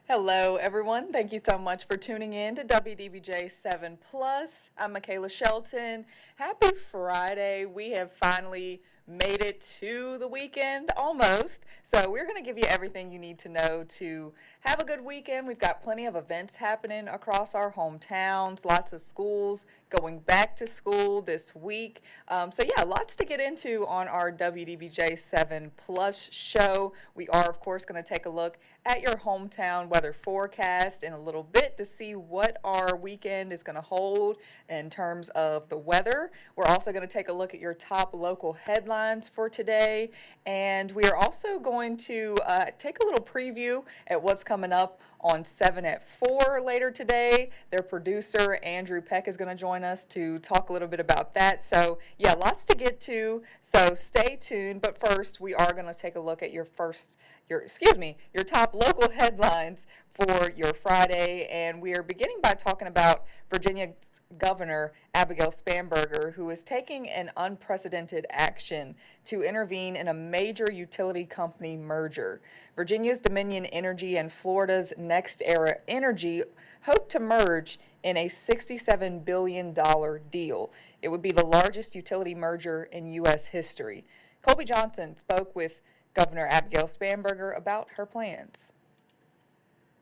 Hello, everyone. Thank you so much for tuning in to WDBJ7 Plus. I'm Michaela Shelton. Happy Friday. We have finally made it to the weekend, almost. So we're going to give you everything you need to know to have a good weekend. We've got plenty of events happening across our hometowns, lots of schools going back to school this week. Lots to get into on our WDBJ7 Plus show. We are, of course, going to take a look at your hometown weather forecast in a little bit to see what our weekend is going to hold in terms of the weather. We're also going to take a look at your top local headlines for today, and we are also going to take a little preview at what's coming up on 7 at 4 later today. Their producer, Andrew Peck, is going to join us to talk a little bit about that. So, yeah, lots to get to. So stay tuned. But first, we are going to take a look at your top local headlines for your Friday. And we are beginning by talking about Virginia's Governor Abigail Spanberger, who is taking an unprecedented action to intervene in a major utility company merger. Virginia's Dominion Energy and Florida's NextEra Energy hope to merge in a $67 billion deal. It would be the largest utility merger in U.S. history. Colby Johnson spoke with Governor Abigail Spanberger about her plans.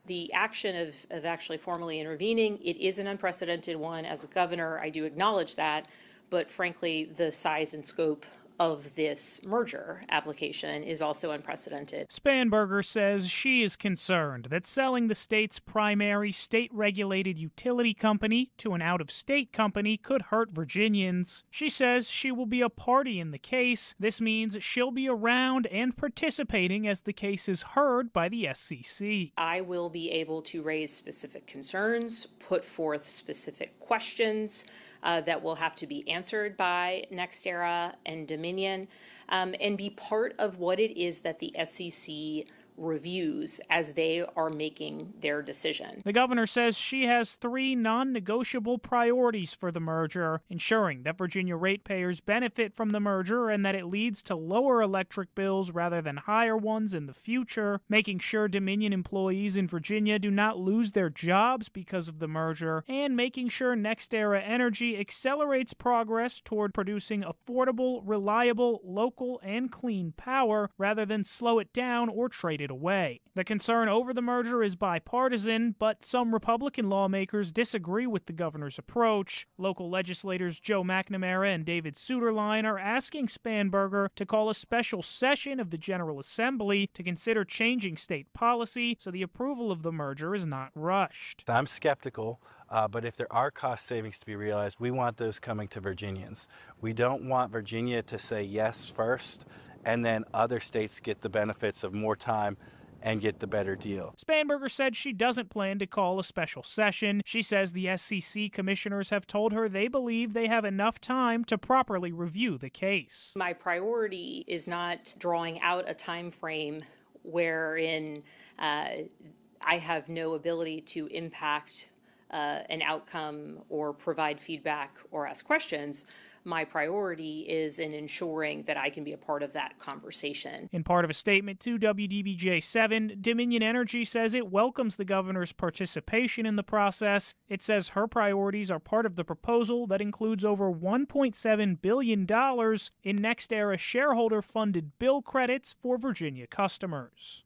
The action of actually formally intervening, it is an unprecedented one. As a governor, I do acknowledge that, but frankly, the size and scope of this merger application is also unprecedented. Spanberger says she is concerned that selling the state's primary state-regulated utility company to an out-of-state company could hurt Virginians. She says she will be a party in the case. This means she'll be around and participating as the case is heard by the SCC. I will be able to raise specific concerns, put forth specific questions that will have to be answered by NextEra and Dominion, and be part of what it is that the SEC reviews as they are making their decision. The governor says she has 3 non-negotiable priorities for the merger: ensuring that Virginia ratepayers benefit from the merger and that it leads to lower electric bills rather than higher ones in the future, making sure Dominion employees in Virginia do not lose their jobs because of the merger, and making sure NextEra Energy accelerates progress toward producing affordable, reliable, local, and clean power rather than slow it down or trade it away. The concern over the merger is bipartisan, but some Republican lawmakers disagree with the governor's approach. Local legislators Joe McNamara and David Suderline are asking Spanberger to call a special session of the General Assembly to consider changing state policy so the approval of the merger is not rushed. I'm skeptical, but if there are cost savings to be realized, we want those coming to Virginians. We don't want Virginia to say yes first and then other states get the benefits of more time and get the better deal. Spanberger said she doesn't plan to call a special session. She says the SCC commissioners have told her they believe they have enough time to properly review the case. My priority is not drawing out a time frame wherein I have no ability to impact an outcome or provide feedback or ask questions. My priority is in ensuring that I can be a part of that conversation. In part of a statement to WDBJ7, Dominion Energy says it welcomes the governor's participation in the process. It says her priorities are part of the proposal that includes over $1.7 billion in NextEra shareholder-funded bill credits for Virginia customers.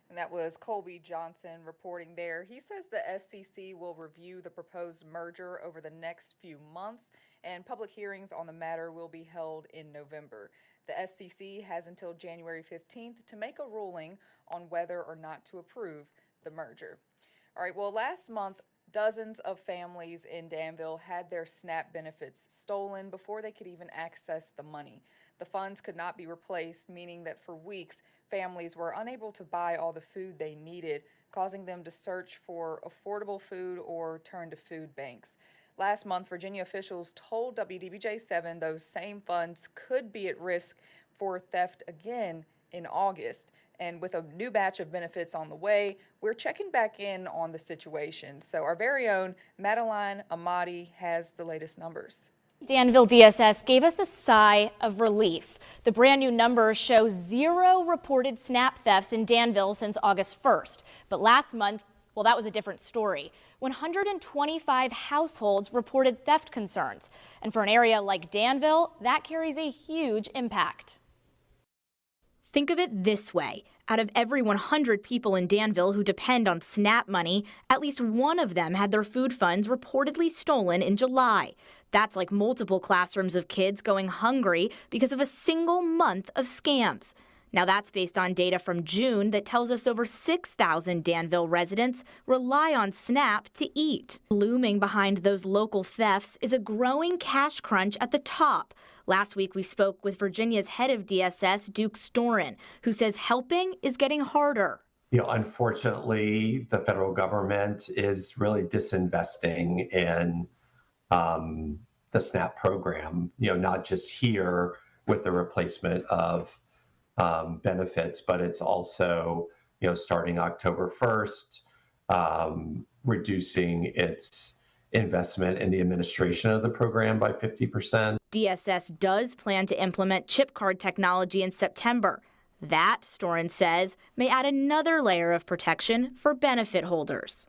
And that was Colby Johnson reporting there. He says the SCC will review the proposed merger over the next few months, and public hearings on the matter will be held in November. The SCC has until January 15th to make a ruling on whether or not to approve the merger. All right, well, last month, dozens of families in Danville had their SNAP benefits stolen before they could even access the money. The funds could not be replaced, meaning that for weeks, families were unable to buy all the food they needed, causing them to search for affordable food or turn to food banks. Last month, Virginia officials told WDBJ7 those same funds could be at risk for theft again in August. And with a new batch of benefits on the way, we're checking back in on the situation. So our very own Madeline Amati has the latest numbers. Danville DSS gave us a sigh of relief. The brand new numbers show 0 reported SNAP thefts in Danville since August 1st. But last month, well, that was a different story. 125 households reported theft concerns. And for an area like Danville, that carries a huge impact. Think of it this way. Out of every 100 people in Danville who depend on SNAP money, at least one of them had their food funds reportedly stolen in July. That's like multiple classrooms of kids going hungry because of a single month of scams. Now that's based on data from June that tells us over 6,000 Danville residents rely on SNAP to eat. Looming behind those local thefts is a growing cash crunch at the top. Last week, we spoke with Virginia's head of DSS, Duke Storin, who says helping is getting harder. Unfortunately, the federal government is really disinvesting in the SNAP program, not just here with the replacement of benefits, but it's also, starting October 1st, reducing its investment in the administration of the program by 50%. DSS does plan to implement chip card technology in September. That, Storin says, may add another layer of protection for benefit holders.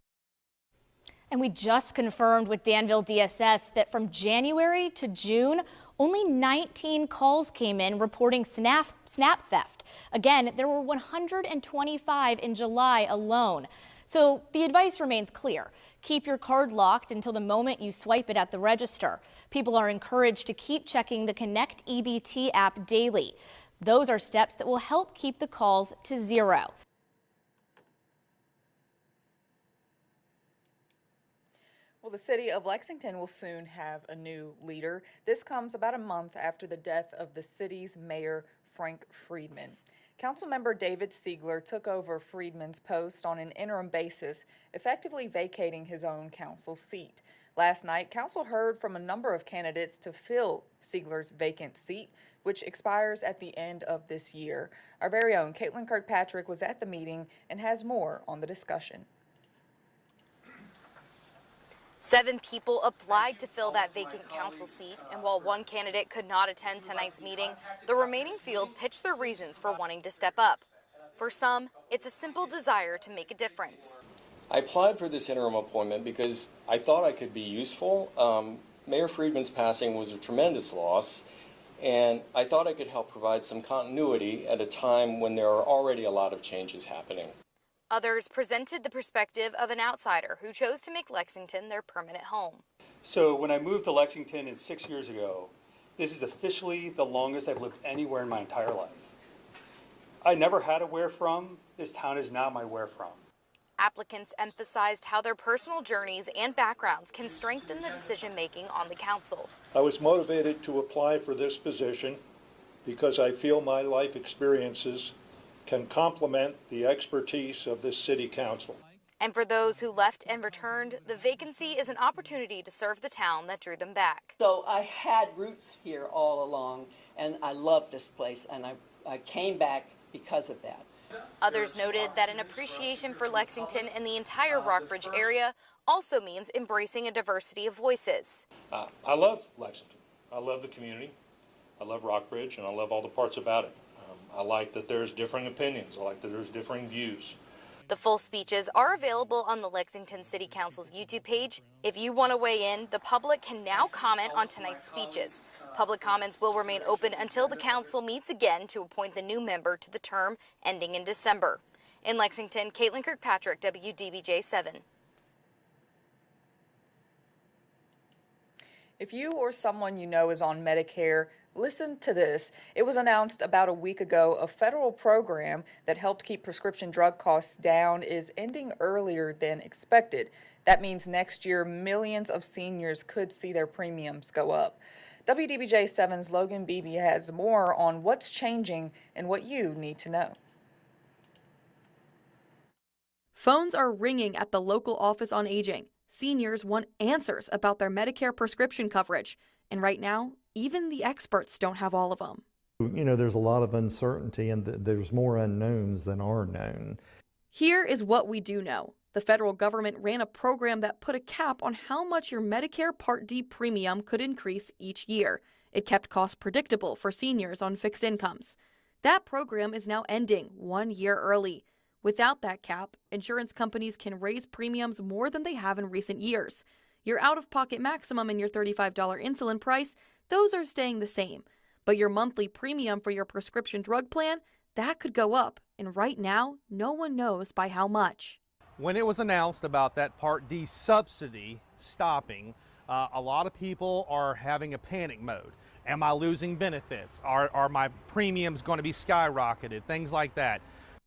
And we just confirmed with Danville DSS that from January to June, only 19 calls came in reporting SNAP theft. Again, there were 125 in July alone. So the advice remains clear. Keep your card locked until the moment you swipe it at the register. People are encouraged to keep checking the Connect EBT app daily. Those are steps that will help keep the calls to 0. Well, the city of Lexington will soon have a new leader. This comes about a month after the death of the city's mayor, Frank Friedman. Councilmember David Siegler took over Friedman's post on an interim basis, effectively vacating his own council seat. Last night, council heard from a number of candidates to fill Siegler's vacant seat, which expires at the end of this year. Our very own Caitlin Kirkpatrick was at the meeting and has more on the discussion. 7 people applied to fill that vacant council seat, and while one candidate could not attend tonight's meeting, the remaining field pitched their reasons for wanting to step up. For some, it's a simple desire to make a difference. I applied for this interim appointment because I thought I could be useful. Mayor Friedman's passing was a tremendous loss, and I thought I could help provide some continuity at a time when there are already a lot of changes happening. Others presented the perspective of an outsider who chose to make Lexington their permanent home. So when I moved to Lexington 6 years ago, this is officially the longest I've lived anywhere in my entire life. I never had a where from. This town is now my where from. Applicants emphasized how their personal journeys and backgrounds can strengthen the decision-making on the council. I was motivated to apply for this position because I feel my life experiences can complement the expertise of this city council. And for those who left and returned, the vacancy is an opportunity to serve the town that drew them back. So I had roots here all along, and I love this place, and I came back because of that. Others noted that an appreciation for Lexington and the entire Rockbridge area also means embracing a diversity of voices. I love Lexington. I love the community. I love Rockbridge, and I love all the parts about it. I like that there's differing opinions. I like that there's differing views. The full speeches are available on the Lexington City Council's YouTube page. If you want to weigh in, the public can now comment on tonight's speeches. Public comments will remain open until the council meets again to appoint the new member to the term ending in December. In Lexington, Caitlin Kirkpatrick, WDBJ7. If you or someone you know is on Medicare, listen to this. It was announced about a week ago a federal program that helped keep prescription drug costs down is ending earlier than expected. That means next year, millions of seniors could see their premiums go up. WDBJ7's Logan Beebe has more on what's changing and what you need to know. Phones are ringing at the local Office on Aging. Seniors want answers about their Medicare prescription coverage. And right now, even the experts don't have all of them. There's a lot of uncertainty and there's more unknowns than are known. Here is what we do know. The federal government ran a program that put a cap on how much your Medicare Part D premium could increase each year. It kept costs predictable for seniors on fixed incomes. That program is now ending 1 year early. Without that cap, insurance companies can raise premiums more than they have in recent years. Your out-of-pocket maximum and your $35 insulin price, those are staying the same. But your monthly premium for your prescription drug plan, that could go up. And right now, no one knows by how much. When it was announced about that Part D subsidy stopping, a lot of people are having a panic mode. Am I losing benefits? Are my premiums going to be skyrocketed? Things like that.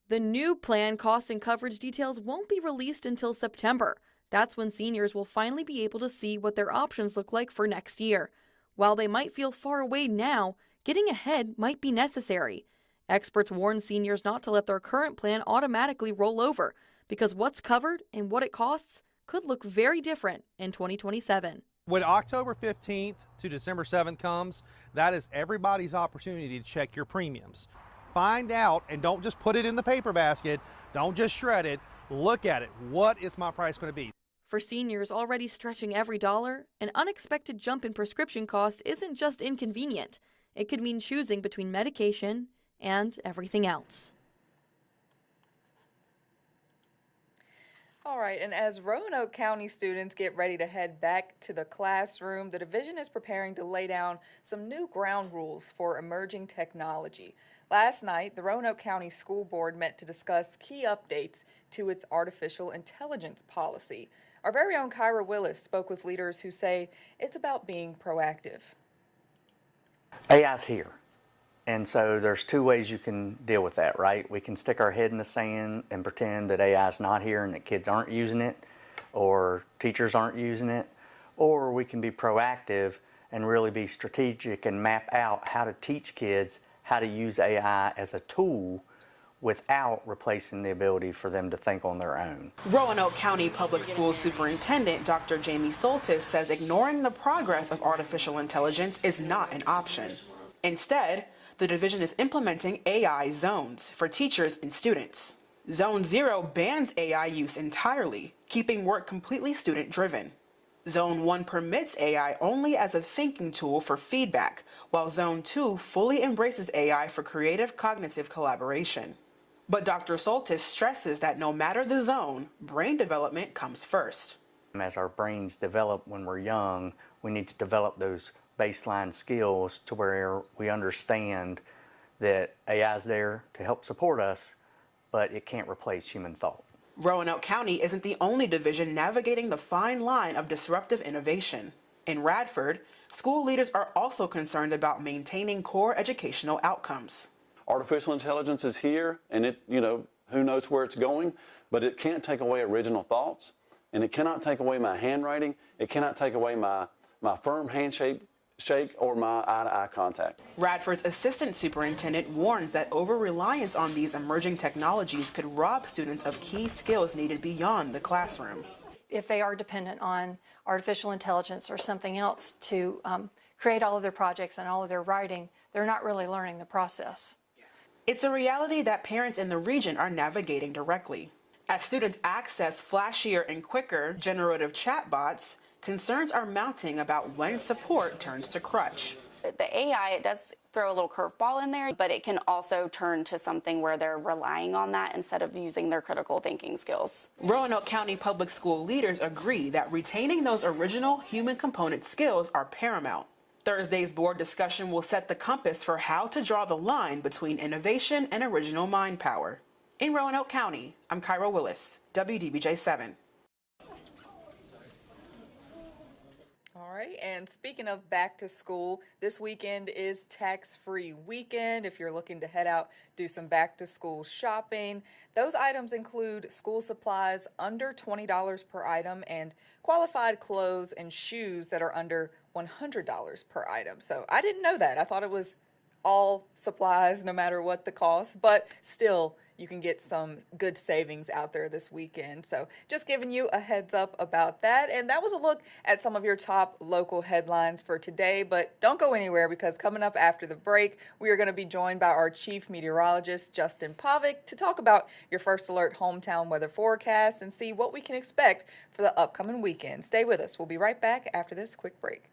The new plan cost and coverage details won't be released until September. That's when seniors will finally be able to see what their options look like for next year. While they might feel far away now, getting ahead might be necessary. Experts warn seniors not to let their current plan automatically roll over, because what's covered and what it costs could look very different in 2027. When October 15th to December 7th comes, that is everybody's opportunity to check your premiums. Find out, and don't just put it in the paper basket, don't just shred it, look at it. What is my price going to be? For seniors already stretching every dollar, an unexpected jump in prescription cost isn't just inconvenient. It could mean choosing between medication and everything else. All right, and as Roanoke County students get ready to head back to the classroom, the division is preparing to lay down some new ground rules for emerging technology. Last night, the Roanoke County School Board met to discuss key updates to its artificial intelligence policy. Our very own Kyra Willis spoke with leaders who say it's about being proactive. AI's here. And so there's two ways you can deal with that, right? We can stick our head in the sand and pretend that AI's not here and that kids aren't using it or teachers aren't using it. Or we can be proactive and really be strategic and map out how to teach kids how to use AI as a tool without replacing the ability for them to think on their own. Roanoke County Public Schools Superintendent Dr. Jamie Soltis says ignoring the progress of artificial intelligence is not an option. Instead, the division is implementing AI zones for teachers and students. Zone 0 bans AI use entirely, keeping work completely student-driven. Zone 1 permits AI only as a thinking tool for feedback, while Zone 2 fully embraces AI for creative cognitive collaboration. But Dr. Soltis stresses that no matter the zone, brain development comes first. As our brains develop when we're young, we need to develop those baseline skills to where we understand that AI is there to help support us, but it can't replace human thought. Roanoke County isn't the only division navigating the fine line of disruptive innovation. In Radford, school leaders are also concerned about maintaining core educational outcomes. Artificial intelligence is here, and it, who knows where it's going, but it can't take away original thoughts, and it cannot take away my handwriting. It cannot take away my firm handshake or my eye-to-eye contact. Radford's assistant superintendent warns that over-reliance on these emerging technologies could rob students of key skills needed beyond the classroom. If they are dependent on artificial intelligence or something else to create all of their projects and all of their writing, they're not really learning the process. It's a reality that parents in the region are navigating directly. As students access flashier and quicker generative chatbots, concerns are mounting about when support turns to crutch. The AI, it does throw a little curveball in there, but it can also turn to something where they're relying on that instead of using their critical thinking skills. Roanoke County public school leaders agree that retaining those original human component skills are paramount. Thursday's board discussion will set the compass for how to draw the line between innovation and original mind power. In Roanoke County, I'm Kyra Willis, WDBJ7. All right, and speaking of back to school, this weekend is tax-free weekend. If you're looking to head out, do some back to school shopping. Those items include school supplies under $20 per item and qualified clothes and shoes that are under $100 per item. So I didn't know that. I thought it was all supplies no matter what the cost, but still you can get some good savings out there this weekend. So just giving you a heads up about that. And that was a look at some of your top local headlines for today. But don't go anywhere, because coming up after the break, we are going to be joined by our chief meteorologist, Justin Pavic, to talk about your First Alert hometown weather forecast and see what we can expect for the upcoming weekend. Stay with us. We'll be right back after this quick break.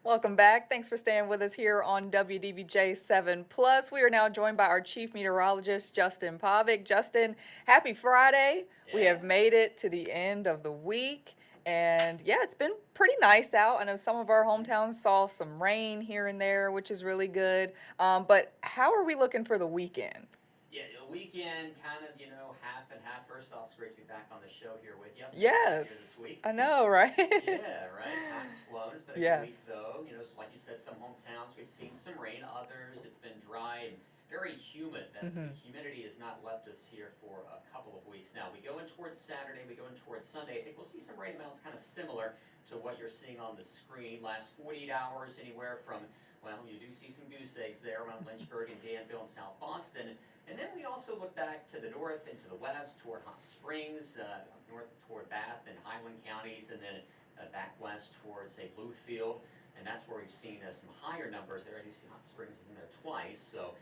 Welcome back. Thanks for staying with us here on WDBJ7 Plus. We are now joined by our chief meteorologist, Justin Pavic. Justin, happy Friday. Yeah. We have made it to the end of the week. And yeah, it's been pretty nice out. I know some of our hometowns saw some rain here and there, which is really good. But how are we looking for the weekend? Yeah, the weekend, kind of, half and half. First off, it's great to be back on the show here with you. Yes, this week. I know, right? Yeah, right. Time's flown. It's been a good week, Yes. though. So like you said, some hometowns we've seen some rain. Others, it's been dry and very humid. The humidity has not left us here for a couple of weeks now. We go in towards Saturday. We go in towards Sunday. I think we'll see some rain amounts kind of similar to what you're seeing on the screen. Last 48 hours, anywhere from, well, you do see some goose eggs there around Lynchburg and Danville and South Boston. And then we also look back to the north and to the west toward Hot Springs, north toward Bath and Highland counties, and then back west towards, say, Bluefield. And that's where we've seen some higher numbers there. I do see Hot Springs is in there twice, so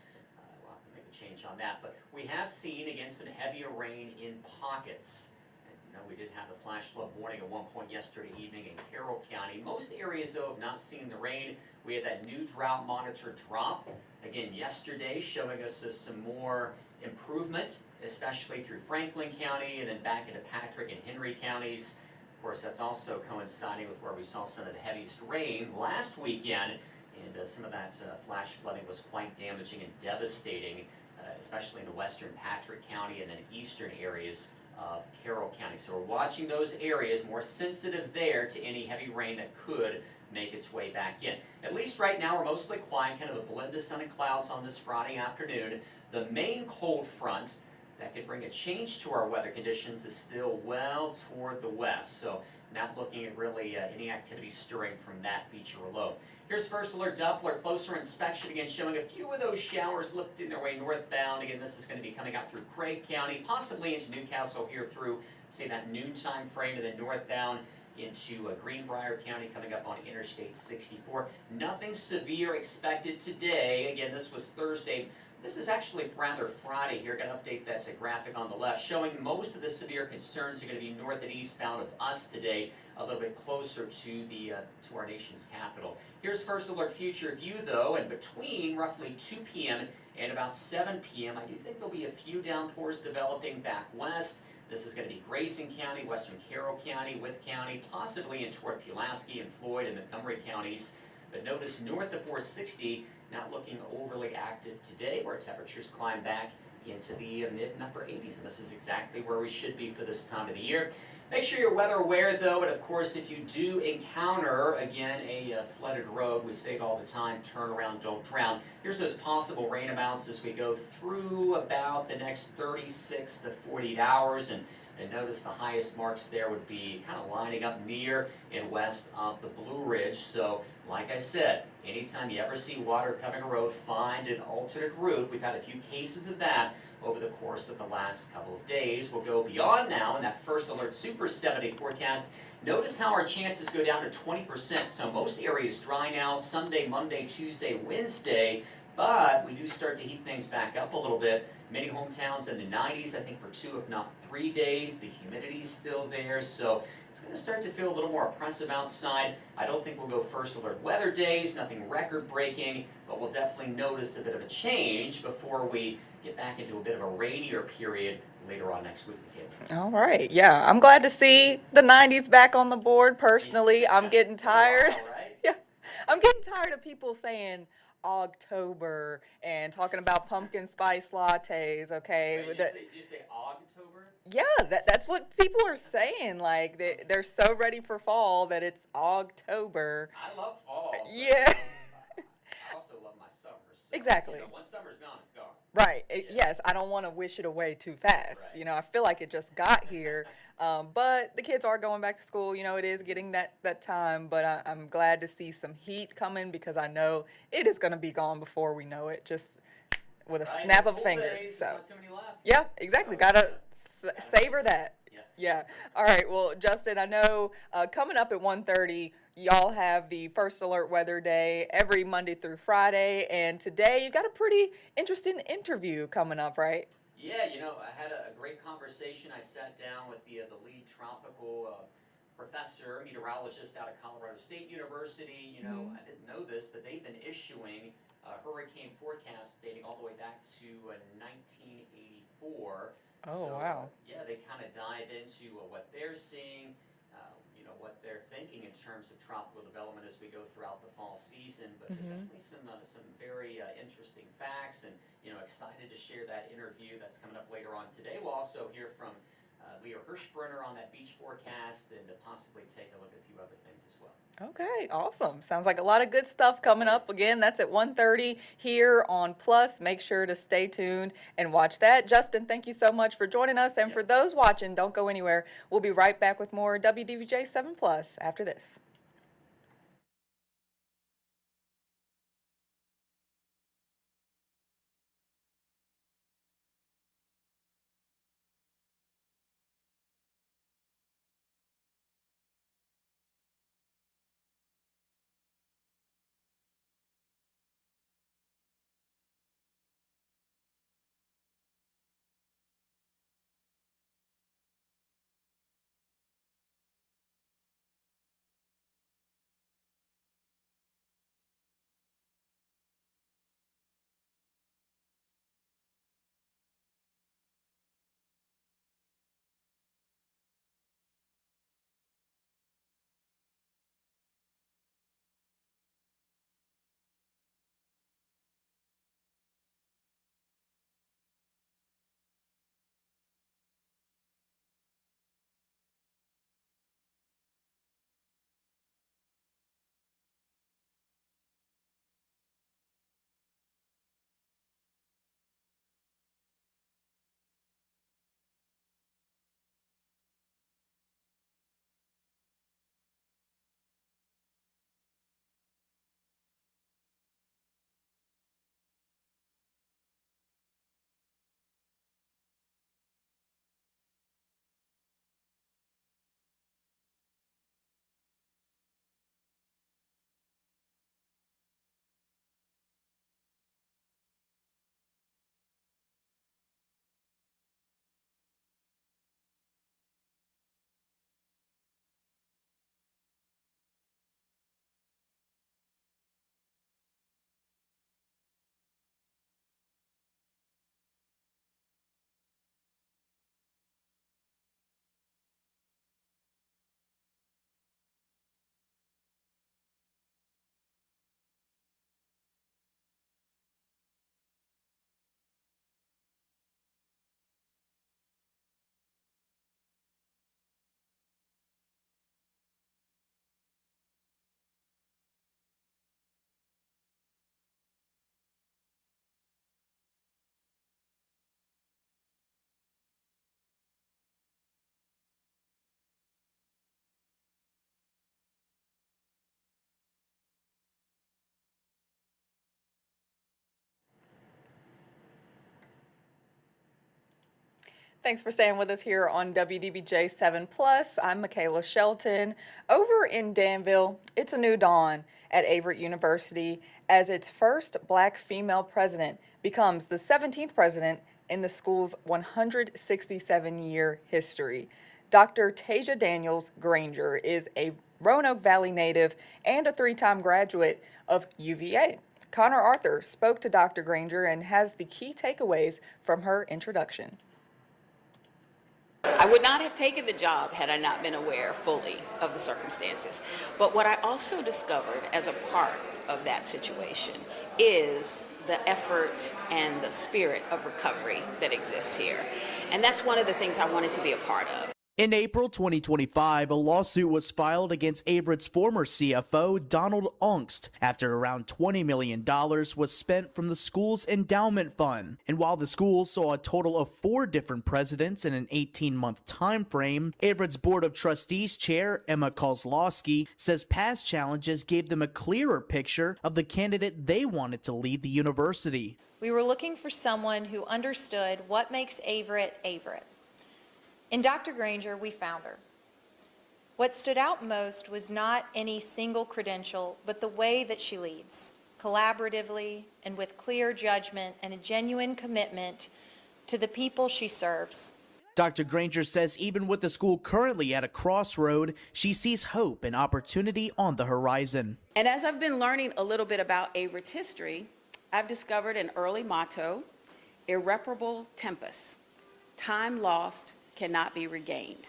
we'll have to make a change on that. But we have seen, again, some heavier rain in pockets. And, we did have a flash flood warning at one point yesterday evening in Carroll County. Most areas, though, have not seen the rain. We had that new drought monitor drop again yesterday, showing us some more improvement, especially through Franklin County and then back into Patrick and Henry counties. Of course, that's also coinciding with where we saw some of the heaviest rain last weekend, and some of that flash flooding was quite damaging and devastating, especially in the western Patrick County and then eastern areas of Carroll County. So we're watching those areas, more sensitive there to any heavy rain that could make its way back in. At least right now we're mostly quiet, kind of a blend of sun and clouds on this Friday afternoon. The main cold front that could bring a change to our weather conditions is still well toward the west. So Not looking at really any activity stirring from that feature or low. Here's first alert Doppler, closer inspection again, showing a few of those showers lifting their way northbound. Again, this is going to be coming out through Craig County, possibly into Newcastle here through, say, that noon time frame, and then northbound into Greenbrier County, coming up on Interstate 64. Nothing severe expected today. Again, this was Thursday. This is actually rather Friday here. Going to update that graphic on the left, showing most of the severe concerns are going to be north and eastbound of us today, a little bit closer to the to our nation's capital. Here's first alert future view, though, and between roughly 2 p.m. and about 7 p.m., I do think there'll be a few downpours developing back west. This is going to be Grayson County, Western Carroll County, Wythe County, possibly in toward Pulaski and Floyd and Montgomery counties. But notice north of 460, not looking overly active today, where temperatures climb back into the mid and upper 80s, and this is exactly where we should be for this time of the year. Make sure you're weather aware, though, and of course, if you do encounter, again, a flooded road, we say it all the time, turn around, don't drown. Here's those possible rain amounts as we go through about the next 36 to 48 hours, and notice the highest marks there would be kind of lining up near and west of the Blue Ridge. So, like I said, anytime you ever see water covering a road, find an alternate route. We've had a few cases of that over the course of the last couple of days. We'll go beyond now in that first alert super 7-day forecast. Notice how our chances go down to 20%. So most areas dry now, Sunday, Monday, Tuesday, Wednesday. But we do start to heat things back up a little bit. Many hometowns in the 90s, I think for 2 if not 3 days. The humidity's still there, so it's going to start to feel a little more oppressive outside. I don't think we'll go first alert weather days, nothing record-breaking, but we'll definitely notice a bit of a change before we get back into a bit of a rainier period later on next week again. All right, yeah, I'm glad to see the 90s back on the board. Personally, I'm getting tired. Yeah, I'm getting tired of people saying October and talking about pumpkin spice lattes, okay? Wait, did you say October? Yeah, that's what people are saying. Like, they're so ready for fall that it's October. I love fall. Yeah. I also love my summer. So, Exactly. You know, once summer's gone, it's gone. Right. Yes, I don't want to wish it away too fast. Right. You know, I feel like it just got here. But the kids are going back to school. You know, it is getting that time. But I'm glad to see some heat coming because I know it is going to be gone before we know it, just with a snap of a finger. Days, So, not too many left. yeah, exactly. Got to savor that. Yeah. All right. Well, Justin, I know coming up at 1:30, y'all have the first alert weather day every Monday through Friday, and today you've got a pretty interesting interview coming up, right? Yeah, you know, I had a great conversation. I sat down with the lead tropical professor, meteorologist out of Colorado State University. You know, I didn't know this, but they've been issuing hurricane forecasts dating all the way back to 1984. Oh, So, wow. Yeah, they kind of dive into what they're seeing, you know, what they're thinking in terms of tropical development as we go throughout the fall season. But there's definitely some very interesting facts, and you know, excited to share that interview that's coming up later on today. We'll also hear from Leo Hirschbrenner on that beach forecast, and possibly take a look at a few other things as well. Okay, awesome. Sounds like a lot of good stuff coming up. Again, that's at 1:30 here on Plus. Make sure to stay tuned and watch that. Justin, thank you so much for joining us. And for those watching, don't go anywhere. We'll be right back with more WDBJ7 Plus after this. Thanks for staying with us here on WDBJ7 Plus. I'm Michaela Shelton. Over in Danville, it's a new dawn at Averett University as its first black female president becomes the 17th president in the school's 167-year history. Dr. Tasia Daniels Granger is a Roanoke Valley native and a 3-time graduate of UVA. Connor Arthur spoke to Dr. Granger and has the key takeaways from her introduction. I would not have taken the job had I not been aware fully of the circumstances. But what I also discovered as a part of that situation is the effort and the spirit of recovery that exists here. And that's one of the things I wanted to be a part of. In April 2025, a lawsuit was filed against Averett's former CFO, Donald Ongst, after around $20 million was spent from the school's endowment fund. And while the school saw a total of 4 different presidents in an 18-month time frame, Averett's Board of Trustees chair, Emma Kozlowski, says past challenges gave them a clearer picture of the candidate they wanted to lead the university. We were looking for someone who understood what makes Averett Averett. In Dr. Granger, we found her. What stood out most was not any single credential, but the way that she leads, collaboratively and with clear judgment and a genuine commitment to the people she serves. Dr. Granger says even with the school currently at a crossroad, she sees hope and opportunity on the horizon. And as I've been learning a little bit about Averett's history, I've discovered an early motto, irreparable tempus, time lost cannot be regained.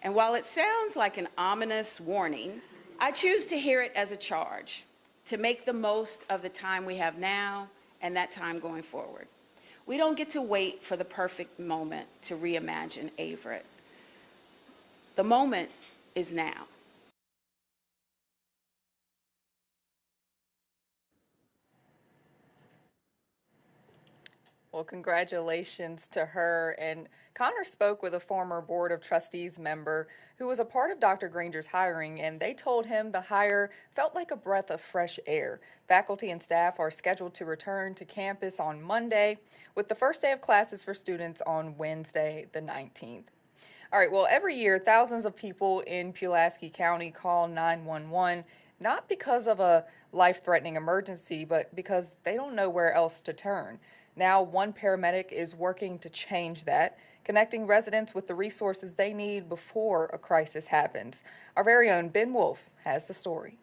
And while it sounds like an ominous warning, I choose to hear it as a charge to make the most of the time we have now and that time going forward. We don't get to wait for the perfect moment to reimagine Averett. The moment is now. Well, congratulations to her. And Connor spoke with a former Board of Trustees member who was a part of Dr. Granger's hiring, and they told him the hire felt like a breath of fresh air. Faculty and staff are scheduled to return to campus on Monday, with the first day of classes for students on Wednesday, the 19th. All right, well, every year, thousands of people in Pulaski County call 911, not because of a life-threatening emergency, but because they don't know where else to turn. Now, one paramedic is working to change that, connecting residents with the resources they need before a crisis happens. Our very own Ben Wolf has the story.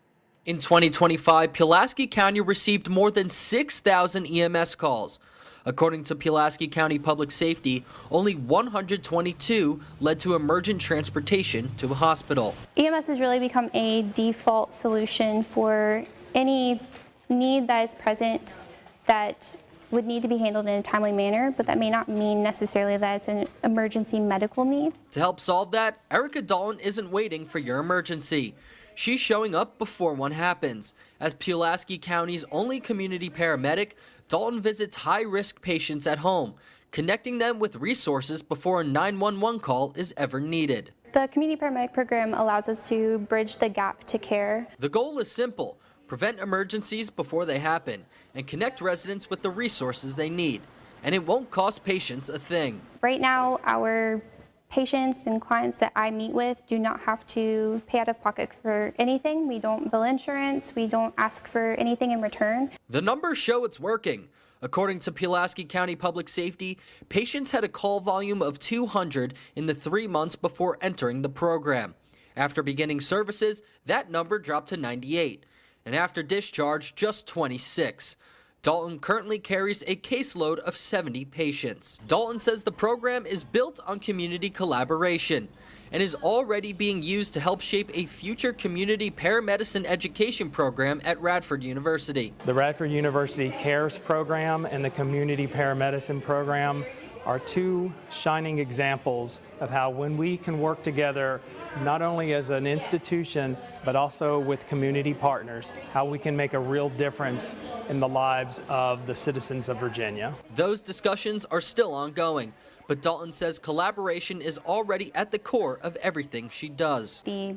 In 2025, Pulaski County received more than 6,000 EMS calls. According to Pulaski County Public Safety, only 122 led to emergent transportation to a hospital. EMS has really become a default solution for any need that is present that would need to be handled in a timely manner, but that may not mean necessarily that it's an emergency medical need. To help solve that, Erica Dalton isn't waiting for your emergency. She's showing up before one happens. As Pulaski County's only community paramedic, Dalton visits high-risk patients at home, connecting them with resources before a 911 call is ever needed. The community paramedic program allows us to bridge the gap to care. The goal is simple: prevent emergencies before they happen and connect residents with the resources they need. And it won't cost patients a thing. Right now, our patients and clients that I meet with do not have to pay out of pocket for anything. We don't bill insurance. We don't ask for anything in return. The numbers show it's working. According to Pulaski County Public Safety, patients had a call volume of 200 in the 3 months before entering the program. After beginning services, that number dropped to 98. And after discharge, just 26. Dalton currently carries a caseload of 70 patients. Dalton says the program is built on community collaboration and is already being used to help shape a future community paramedicine education program at Radford University. The Radford University CARES program and the community paramedicine program are 2 shining examples of how when we can work together, not only as an institution, but also with community partners, how we can make a real difference in the lives of the citizens of Virginia. Those discussions are still ongoing, but Dalton says collaboration is already at the core of everything she does. The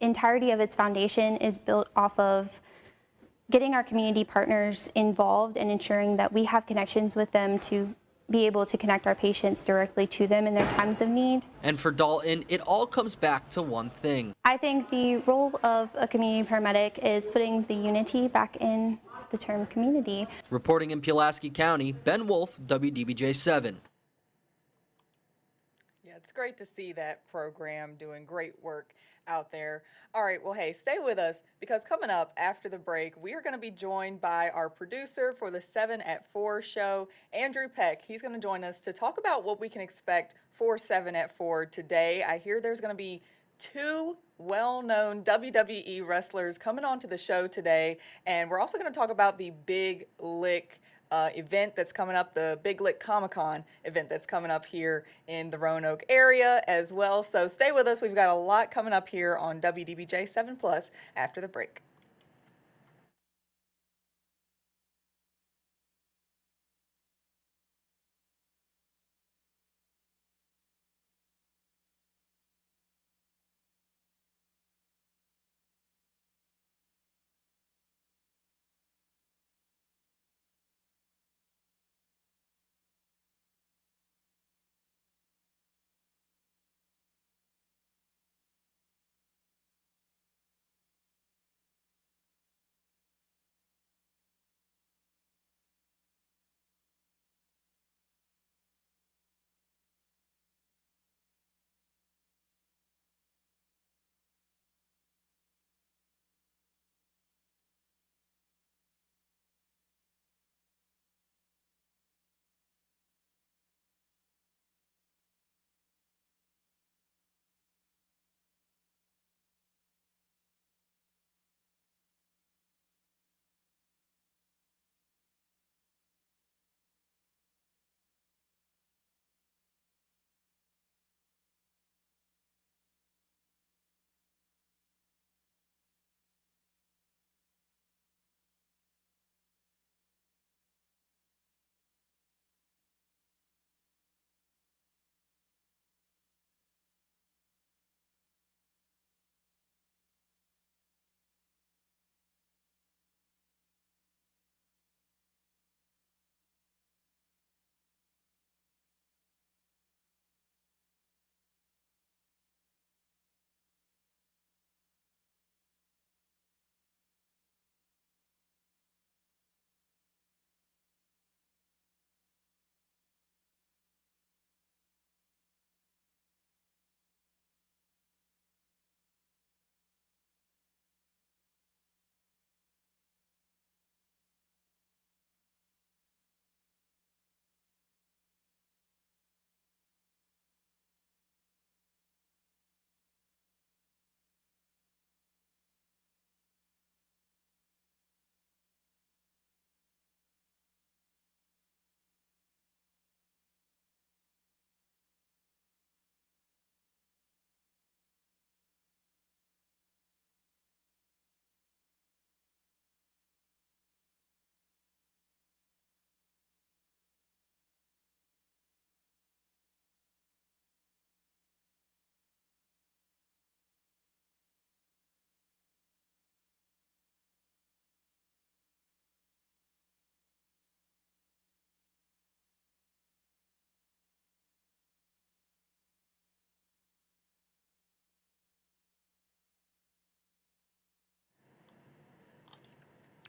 entirety of its foundation is built off of getting our community partners involved and ensuring that we have connections with them to be able to connect our patients directly to them in their times of need. And for Dalton, it all comes back to one thing. I think the role of a community paramedic is putting the unity back in the term community. Reporting in Pulaski County, Ben Wolf, WDBJ7. Yeah, it's great to see that program doing great work out there. All right, well, hey, stay with us because coming up after the break, we are going to be joined by our producer for the 7 at 4 show, Andrew Peck. He's going to join us to talk about what we can expect for 7 at 4 today. I hear there's going to be 2 well-known WWE wrestlers coming onto the show today, and we're also going to talk about the Big Lick event that's coming up, the Big Lick Comic-Con event that's coming up here in the Roanoke area as well. So stay with us. We've got a lot coming up here on WDBJ 7 Plus after the break.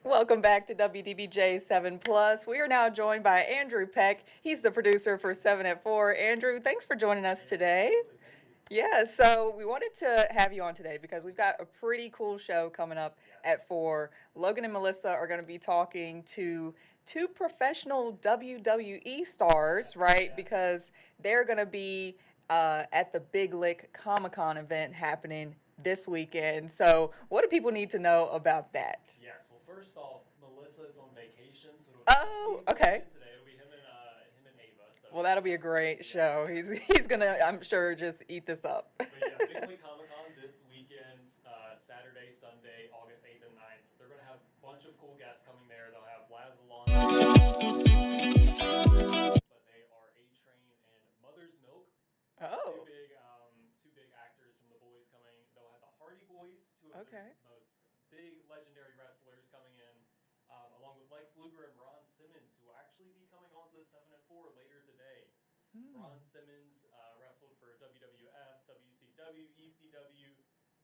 Welcome back to WDBJ 7 Plus. We are now joined by Andrew Peck. He's the producer for 7 at 4. Andrew, thanks for joining us today. Yeah, so we wanted to have you on today because we've got a pretty cool show coming up at 4. Logan and Melissa are going to be talking to 2 professional WWE stars, right? Because they're going to be at the Big Lick Comic-Con event happening this weekend. So what do people need to know about that? Yes, well, first off, Melissa is on vacation, so it'll be okay. Today. It'll be him and Ava. So. Well, that'll be a great show. He's gonna, I'm sure, just eat this up. But yeah, Big League Comic-Con this weekend, Saturday, Sunday, August 8th and 9th. They're gonna have a bunch of cool guests coming there. They'll have Laz Alonso, but they are A-Train and Mother's Milk. Oh. Two big actors from The Boys coming. They'll have the Hardy Boys, two of the most big legendary wrestlers coming in. along with Lex Luger and Ron Simmons, who will actually be coming onto the 7 at 4 later today. Ron Simmons wrestled for WWF, WCW, ECW.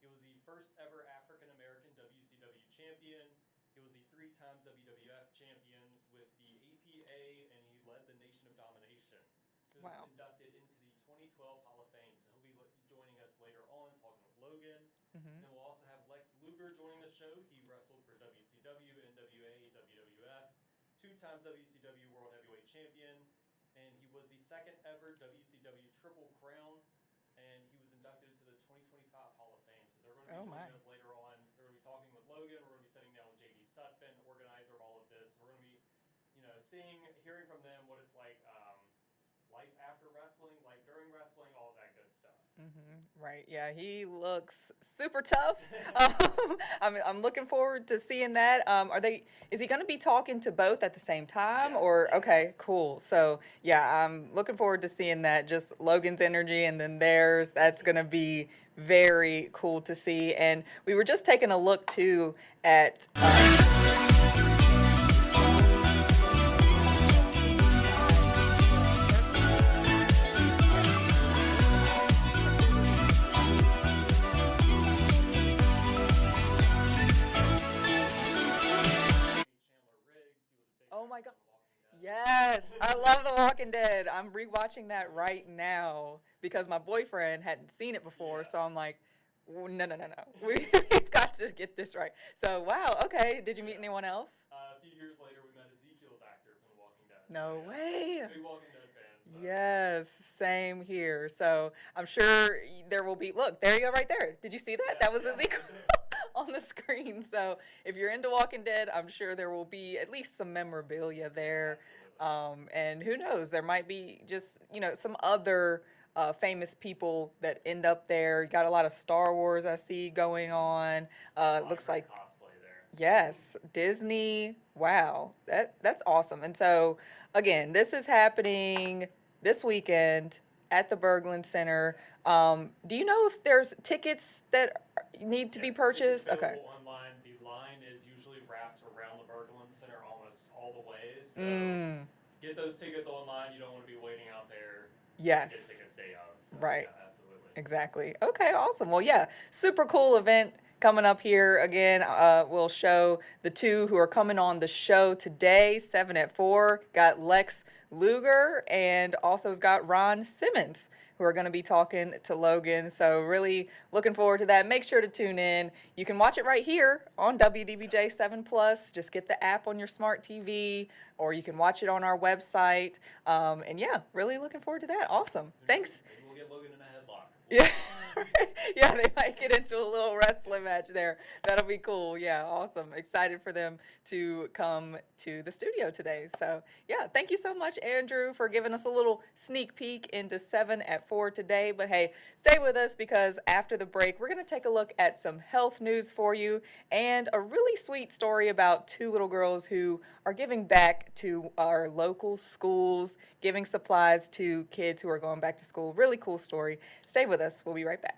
He was the first ever African American WCW champion. He was the 3-time WWF champions with the APA, and he led the Nation of Domination. He was inducted into the 2012 Hall of Fame, so he'll be joining us later on, talking with Logan. And then we'll also have Lex Luger joining the show. He wrestled for WCW, NWA, WWF, 2-time WCW World Heavyweight Champion, and he was the second ever WCW Triple Crown, and he was inducted into the 2025 Hall of Fame. So they're going to be joining us later on. They're going to be talking with Logan. We're going to be sitting down with JD Sutphin, organizer of all of this. We're going to be, hearing from them what it's like, life after wrestling, life during wrestling, all of that good stuff. Right. Yeah, he looks super tough. I'm looking forward to seeing that. Is he going to be talking to both at the same time? Okay, cool. So yeah, I'm looking forward to seeing that. Just Logan's energy and then theirs. That's going to be very cool to see. And we were just taking a look too at. Oh my God. Yes, I love The Walking Dead. I'm rewatching that right now because my boyfriend hadn't seen it before. So I'm like, no. We've got to get this right. So, wow, okay. Did you meet anyone else? A few years later, we met Ezekiel's actor from The Walking Dead. No way. Big Walking Dead fans. So. Yes, same here. So I'm sure there will be, look, there you go right there. Did you see that? That was Ezekiel. On the screen. So if you're into Walking Dead, I'm sure there will be at least some memorabilia there. And who knows, there might be just, some other famous people that end up there. You got a lot of Star Wars I see going on. Looks like cosplay there. Yes, Disney. Wow. That's awesome. And so again, this is happening this weekend at the Berglund Center. Do you know if there's tickets that need to be purchased? Okay. Online. The line is usually wrapped around the Berglund Center almost all the way. So get those tickets online. You don't want to be waiting out there. Yes. To get tickets day of. So, right. Yeah, absolutely. Exactly. Okay, awesome. Well, yeah, super cool event coming up here. Again, we'll show the two who are coming on the show today, 7 at 4. Got Lex Luger and also we've got Ron Simmons who are going to be talking to Logan. So really looking forward to that. Make sure to tune in. You can watch it right here on WDBJ7 Plus. Just get the app on your smart TV or you can watch it on our website. And yeah, really looking forward to that. Awesome. Thanks. Maybe we'll get Logan in a headlock. Yeah. Yeah, they might get into a little wrestling match there. That'll be cool. Yeah, awesome. Excited for them to come to the studio today. So, yeah, thank you so much, Andrew, for giving us a little sneak peek into 7 at 4 today. But hey, stay with us because after the break, we're going to take a look at some health news for you and a really sweet story about two little girls who are giving back to our local schools, giving supplies to kids who are going back to school. Really cool story. Stay with us. We'll be right back.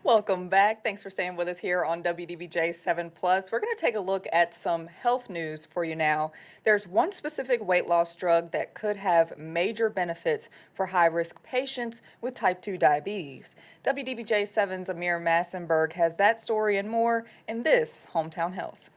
Welcome back. Thanks for staying with us here on WDBJ7 Plus. We're going to take a look at some health news for you now. There's one specific weight loss drug that could have major benefits for high-risk patients with type 2 diabetes. WDBJ7's Amir Massenberg has that story and more in this Hometown Health.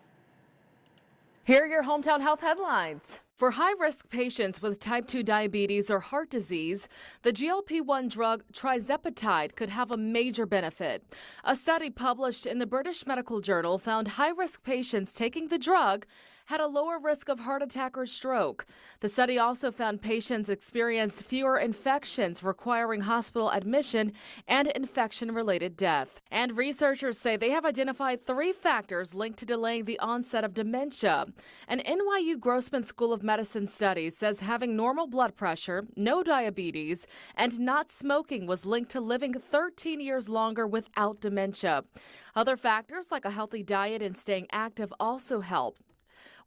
Here are your Hometown Health headlines. For high-risk patients with type 2 diabetes or heart disease, the GLP-1 drug trizepatide could have a major benefit. A study published in the British Medical Journal found high-risk patients taking the drug had a lower risk of heart attack or stroke. The study also found patients experienced fewer infections requiring hospital admission and infection-related death. And researchers say they have identified 3 factors linked to delaying the onset of dementia. An NYU Grossman School of Medicine study says having normal blood pressure, no diabetes, and not smoking was linked to living 13 years longer without dementia. Other factors like a healthy diet and staying active also help.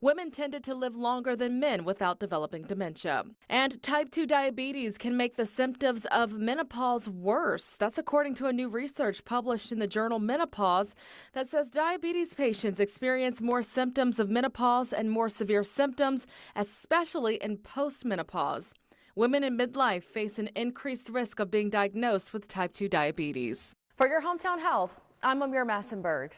Women tended to live longer than men without developing dementia. And type 2 diabetes can make the symptoms of menopause worse. That's according to a new research published in the journal Menopause that says diabetes patients experience more symptoms of menopause and more severe symptoms, especially in postmenopause. Women in midlife face an increased risk of being diagnosed with type 2 diabetes. For your Hometown Health, I'm Amir Massenberg.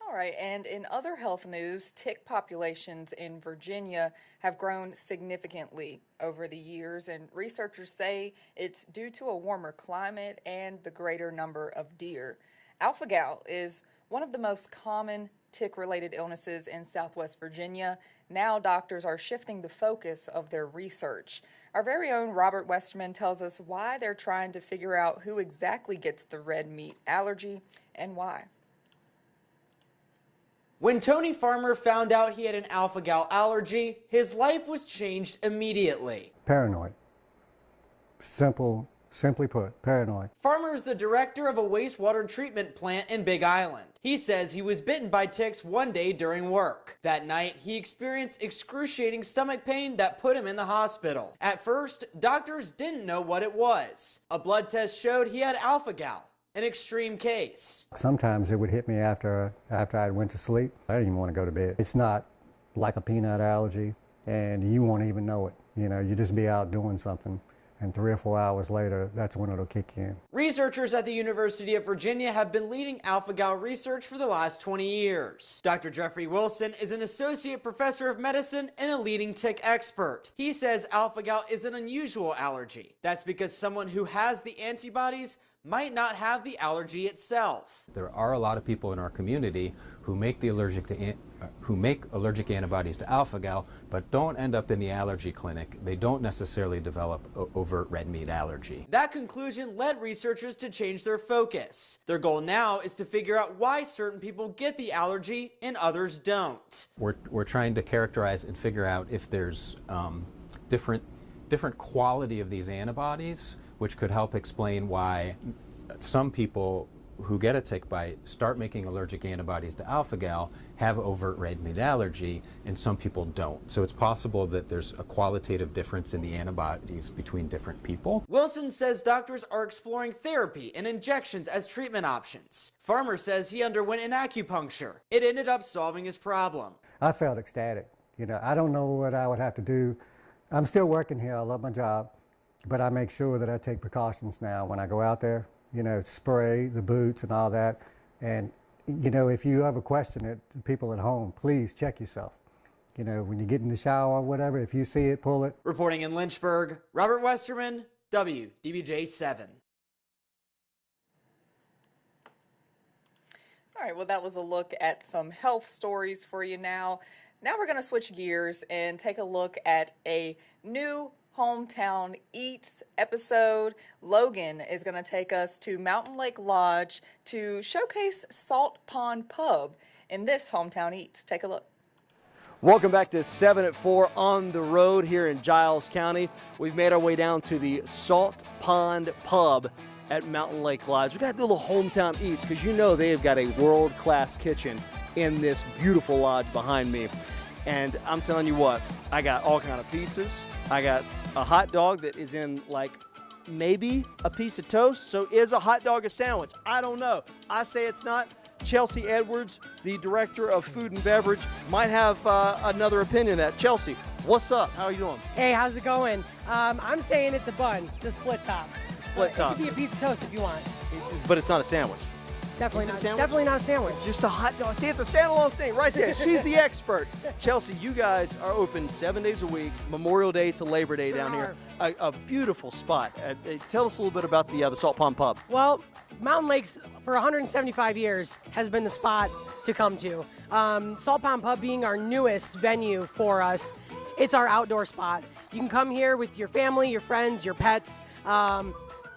All right, and in other health news, tick populations in Virginia have grown significantly over the years, and researchers say it's due to a warmer climate and the greater number of deer. Alpha-gal is one of the most common tick-related illnesses in Southwest Virginia. Now doctors are shifting the focus of their research. Our very own Robert Westerman tells us why they're trying to figure out who exactly gets the red meat allergy and why. When Tony Farmer found out he had an alpha-gal allergy, his life was changed immediately. Paranoid. Simply put, paranoid. Farmer is the director of a wastewater treatment plant in Big Island. He says he was bitten by ticks one day during work. That night, he experienced excruciating stomach pain that put him in the hospital. At first, doctors didn't know what it was. A blood test showed he had alpha-gal. An extreme case. Sometimes it would hit me after I went to sleep. I didn't even want to go to bed. It's not like a peanut allergy, and you won't even know it. You know, you just be out doing something, and 3 or 4 hours later, that's when it'll kick in. Researchers at the University of Virginia have been leading alpha-gal research for the last 20 years. Dr. Jeffrey Wilson is an associate professor of medicine and a leading tick expert. He says alpha-gal is an unusual allergy. That's because someone who has the antibodies might not have the allergy itself. There are a lot of people in our community who make allergic antibodies to alpha-gal, but don't end up in the allergy clinic. They don't necessarily develop overt red meat allergy. That conclusion led researchers to change their focus. Their goal now is to figure out why certain people get the allergy and others don't. We're trying to characterize and figure out if there's different quality of these antibodies, which could help explain why some people who get a tick bite start making allergic antibodies to alpha-gal, have overt red meat allergy, and some people don't. So it's possible that there's a qualitative difference in the antibodies between different people. Wilson says doctors are exploring therapy and injections as treatment options. Farmer says he underwent an acupuncture. It ended up solving his problem. I felt ecstatic. You know, I don't know what I would have to do. I'm still working here. I love my job. But I make sure that I take precautions now when I go out there, you know, spray, the boots and all that. And, you know, if you ever question it, to people at home, please check yourself. You know, when you get in the shower or whatever, if you see it, pull it. Reporting in Lynchburg, Robert Westerman, WDBJ7. All right, well, that was a look at some health stories for you now. Now we're going to switch gears and take a look at a new Hometown Eats episode. Logan is going to take us to Mountain Lake Lodge to showcase Salt Pond Pub in this Hometown Eats. Take a look. Welcome back to 7 at 4 on the road here in Giles County. We've made our way down to the Salt Pond Pub at Mountain Lake Lodge. We've got to do a little Hometown Eats because you know they've got a world-class kitchen in this beautiful lodge behind me. And I'm telling you what, I got all kind of pizzas. I got a hot dog that is in like maybe a piece of toast. So is a hot dog a sandwich? I don't know. I say it's not. Chelsea Edwards, the director of food and beverage, might have another opinion of that. Chelsea, what's up? How are you doing? Hey, how's it going? I'm saying it's a bun. It's a split top. Split top. It could be a piece of toast if you want. But it's not a sandwich. Definitely Is it a not. sandwich? Definitely not a sandwich. It's just a hot dog. See, it's a standalone thing right there. She's the expert. Chelsea, you guys are open 7 days a week, Memorial Day to Labor Day down here. A beautiful spot. Tell us a little bit about the Salt Pond Pub. Well, Mountain Lakes for 175 years has been the spot to come to. Salt Pond Pub being our newest venue for us, it's our outdoor spot. You can come here with your family, your friends, your pets.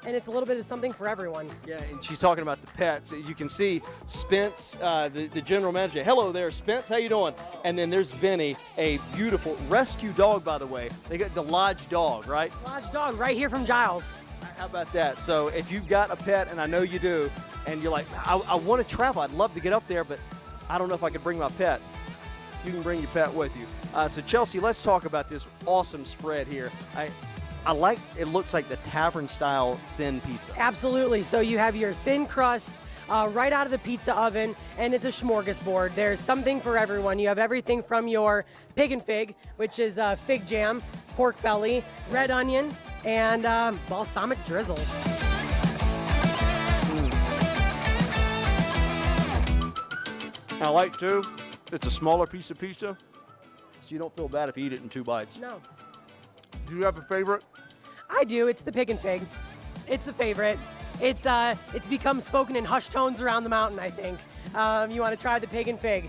And it's a little bit of something for everyone. Yeah, and she's talking about the pets. You can see Spence, the general manager. Hello there, Spence. How you doing? And then there's Vinny, a beautiful rescue dog, by the way. They got the Lodge dog, right? Lodge dog, right here from Giles. How about that? So if you've got a pet, and I know you do, and you're like, I want to travel. I'd love to get up there, but I don't know if I could bring my pet. You can bring your pet with you. So Chelsea, let's talk about this awesome spread here. I like, it looks like the tavern style thin pizza. Absolutely. So you have your thin crust right out of the pizza oven, and it's a smorgasbord. There's something for everyone. You have everything from your pig and fig, which is fig jam, pork belly, red onion, and balsamic drizzle. I like too, it's a smaller piece of pizza, so you don't feel bad if you eat it in 2 bites. No. Do you have a favorite? I do. It's the pig and fig. It's the favorite. It's become spoken in hushed tones around the mountain, I think. You want to try the pig and fig.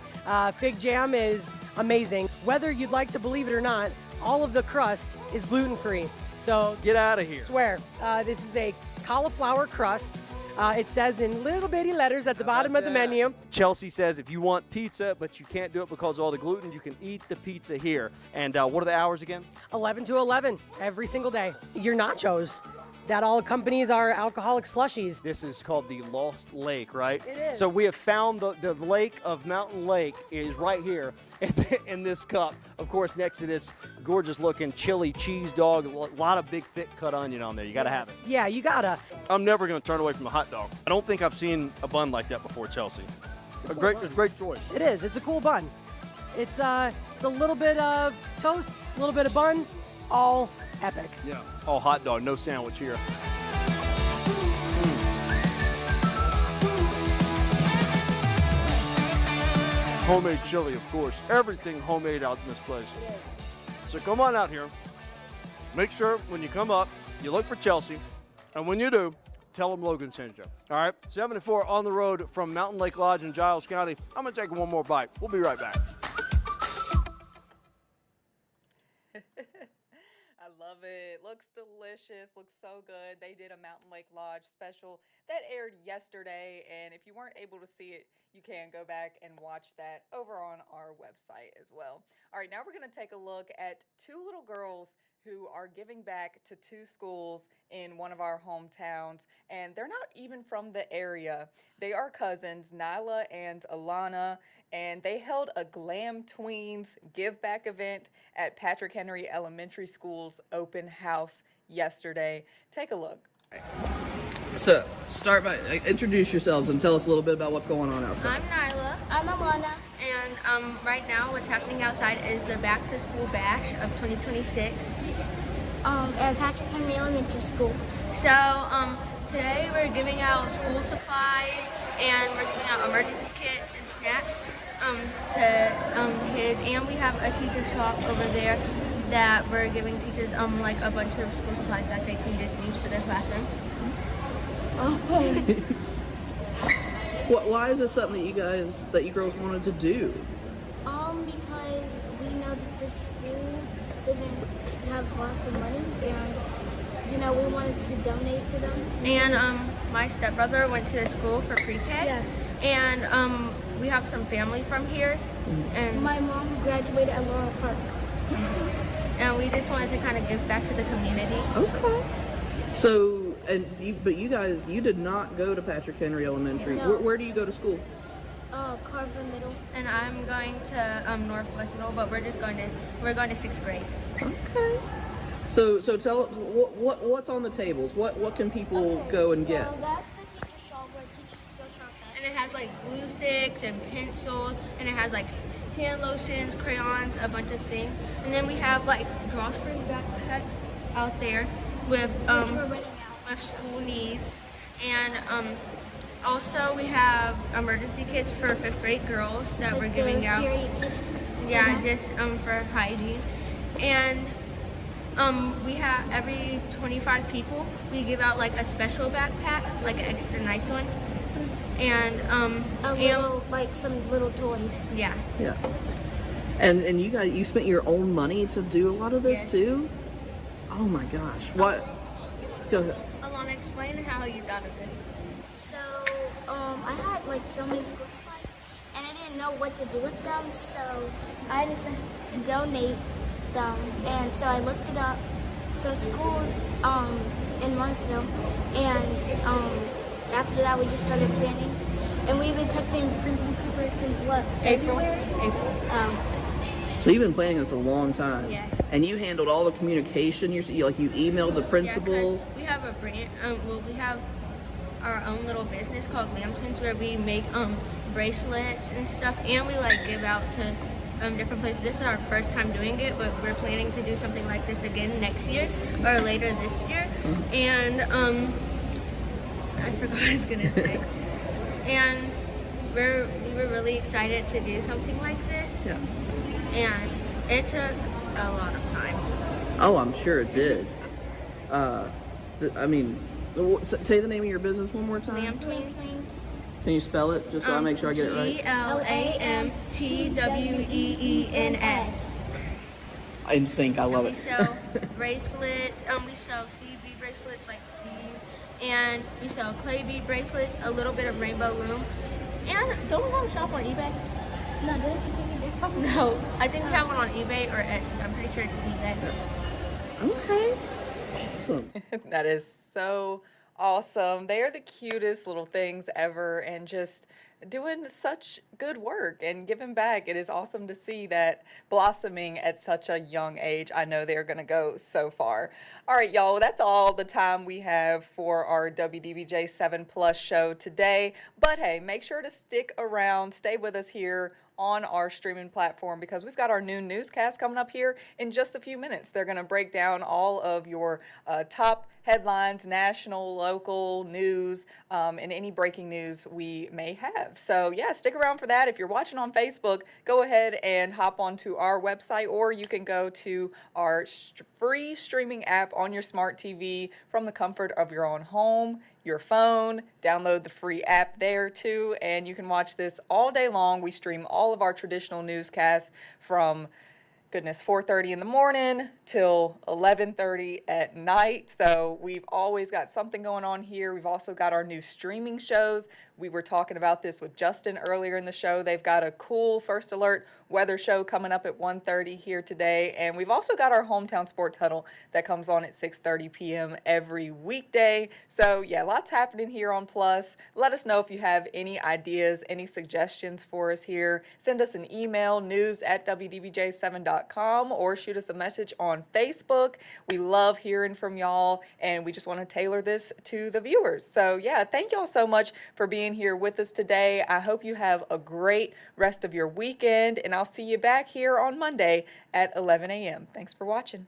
Fig jam is amazing. Whether you'd like to believe it or not, all of the crust is gluten-free. So get out of here. Swear. This is a cauliflower crust. It says in little bitty letters at the bottom of the menu. Chelsea says if you want pizza, but you can't do it because of all the gluten, you can eat the pizza here. And what are the hours again? 11 to 11 every single day. Your nachos. That all accompanies our alcoholic slushies. This is called the Lost Lake, right? It is. So we have found the lake of Mountain Lake is right here in this cup. Of course, next to this gorgeous looking chili cheese dog, a lot of big thick cut onion on there. You gotta have it. Yeah, you gotta. I'm never gonna turn away from a hot dog. I don't think I've seen a bun like that before, Chelsea. It's a great choice. It is. It's a cool bun. It's a little bit of toast, a little bit of bun, all epic. Yeah. Oh, hot dog, no sandwich here. Homemade chili, of course. Everything homemade out in this place. So come on out here. Make sure when you come up, you look for Chelsea. And when you do, tell them Logan sent you. All right? 74 on the road from Mountain Lake Lodge in Giles County. I'm going to take one more bite. We'll be right back. I love it. Looks delicious. Looks so good. They did a Mountain Lake Lodge special that aired yesterday, and if you weren't able to see it, you can go back and watch that over on our website as well. All right, now we're going to take a look at 2 little girls who are giving back to 2 schools in one of our hometowns, and they're not even from the area. They are cousins, Nyla and Alana, and they held a Glam Tweens Give Back event at Patrick Henry Elementary School's open house yesterday. Take a look. So, start by introduce yourselves and tell us a little bit about what's going on outside. I'm Nyla. I'm Alana. And right now what's happening outside is the Back to School Bash of 2026 at Patrick Henry Elementary School. So today we're giving out school supplies and we're giving out emergency kits and snacks to kids. And we have a teacher shop over there that we're giving teachers like a bunch of school supplies that they can just use for their classroom. Why is this something that you girls wanted to do? Because we know that this school doesn't have lots of money, and we wanted to donate to them. And my stepbrother went to the school for pre-K. Yeah. And we have some family from here. And my mom graduated at Laurel Park. And we just wanted to kind of give back to the community. Okay. So. But you guys, you did not go to Patrick Henry Elementary. No. Where do you go to school? Carver Middle. And I'm going to Northwest Middle, but we're going to 6th grade. Okay. So tell us what's on the tables. What can people go and get? So that's the teacher shop where teachers go shop at. And it has like glue sticks and pencils, and it has like hand lotions, crayons, a bunch of things. And then we have like drawstring backpacks out there with school needs. And also we have emergency kits for 5th grade girls that we're giving out. Period kits. Yeah, just for hygiene. And we have every 25 people, we give out like a special backpack, like an extra nice one. And like some little toys. Yeah. Yeah. And you spent your own money to do a lot of this too? Oh my gosh. What? Go ahead. Alana, explain how you thought of this. So, I had like so many school supplies and I didn't know what to do with them, so I decided to donate them. And so I looked it up, some schools in Martinsville, and after that we just started planning. And we've been texting Principal Cooper since what? February? April. So you've been planning this a long time. Yes. And you handled all the communication. You emailed the principal. Yeah, we have a brand. We have our own little business called Lambkins where we make bracelets and stuff, and we like give out to different places. This is our first time doing it, but we're planning to do something like this again next year or later this year. And I forgot what I was gonna say. And we were really excited to do something like this. Yeah. And it took a lot of time. Oh, I'm sure it did. Say the name of your business one more time. Lambkins. Can you spell it just so I make sure I get it right? GLAMTWEENS. In sync, I love it. We sell bracelets. We sell seed bead bracelets like these, and we sell clay bead bracelets. A little bit of rainbow loom. And don't we have a shop on eBay? No, didn't you take it down? No, I think we have one on eBay or Etsy. I'm pretty sure it's eBay. Okay. Awesome. That is so awesome. They are the cutest little things ever, and just doing such good work and giving back. It is awesome to see that blossoming at such a young age. I know they're going to go so far. All right, y'all, that's all the time we have for our WDBJ7 Plus show today. But hey, make sure to stick around, stay with us here on our streaming platform, because we've got our new newscast coming up here in just a few minutes. They're going to break down all of your top headlines, national, local news, and any breaking news we may have. So yeah, stick around for that. If you're watching on Facebook, go ahead and hop onto our website, or you can go to our free streaming app on your smart TV from the comfort of your own home, your phone. Download the free app there too, and you can watch this all day long. We stream all of our traditional newscasts from 4:30 in the morning till 11:30 at night. So we've always got something going on here. We've also got our new streaming shows. We were talking about this with Justin earlier in the show. They've got a cool First Alert weather show coming up at 1:30 here today. And we've also got our Hometown Sports Huddle that comes on at 6:30 p.m. every weekday. So yeah, lots happening here on Plus. Let us know if you have any ideas, any suggestions for us here. Send us an email, news@WDBJ7.com, or shoot us a message on Facebook. We love hearing from y'all, and we just want to tailor this to the viewers. So yeah, thank y'all so much for being here with us today. I hope you have a great rest of your weekend, and I'll see you back here on Monday at 11 a.m. Thanks for watching.